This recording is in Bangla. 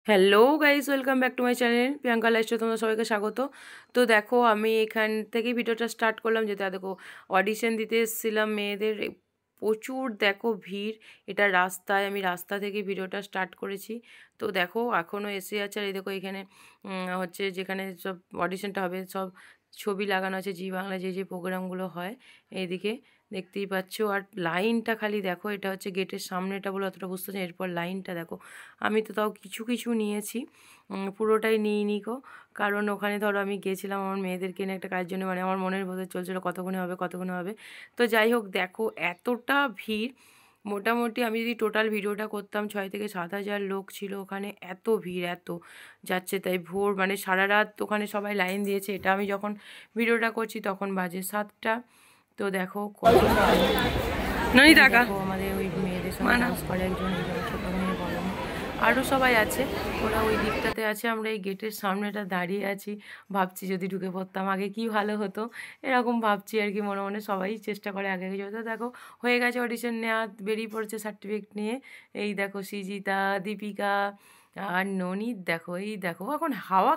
Hello guys, welcome back to my channel Priyanka lifestyle. তোমরা সবাইকে স্বাগত। তো দেখো, আমি এখান থেকেই ভিডিওটা স্টার্ট করলাম। যেটা দেখো, অডিশন দিতে এসেছিলাম মেয়েদের। প্রচুর দেখো ভিড়। এটা রাস্তায়, আমি রাস্তা থেকে ভিডিওটা স্টার্ট করেছি। তো দেখো এখনও এসে আছে। আর এই দেখো এখানে হচ্ছে যেখানে সব অডিশনটা হবে, সব ছবি লাগানো আছে জি বাংলা যে যে প্রোগ্রামগুলো হয় এইদিকে দেখতেই পাচ্ছ। আর লাইনটা খালি দেখো, এটা হচ্ছে গেটের সামনেটা বলে অতটা বুঝতে পারছি। এরপর লাইনটা দেখো। আমি তো তাও কিছু কিছু নিয়েছি, পুরোটাই নিইনি গো। কারণ ওখানে ধরো আমি গেছিলাম আমার মেয়েদেরকে নিয়ে একটা কাজের জন্য, মানে আমার মনের ভেতর চলছিল কতক্ষণে হবে কতক্ষণে হবে। তো যাই হোক, দেখো এতটা ভিড়। মোটামুটি আমি যদি টোটাল ভিডিওটা করতাম, 6 থেকে 7 হাজার লোক ছিল ওখানে। এত ভিড়, এত যাচ্ছে তাই। ভোর মানে সারা রাত ওখানে সবাই লাইন দিয়েছে। এটা আমি যখন ভিডিওটা করছি তখন বাজে 7টা। তো দেখো কত দেখো আমাদের ওই মেয়েদের সঙ্গে ডান্স করে একজন, ছোটো মেয়ে বড় মেয়ে আরও সবাই আছে। ওরা ওই দিকটাতে আছে, আমরা এই গেটের সামনেটা দাঁড়িয়ে আছি। ভাবছি যদি ঢুকে পড়তাম আগে কি ভালো হতো, এরকম ভাবছি আর কি মনে মনে। সবাই চেষ্টা করে আগে আগে যেতে। দেখো হয়ে গেছে অডিশন নেওয়া, বেরিয়ে পড়েছে সার্টিফিকেট নিয়ে। এই দেখো সৃজিতা, দীপিকা আর ননীত। দেখো এই দেখো এখন হাওয়া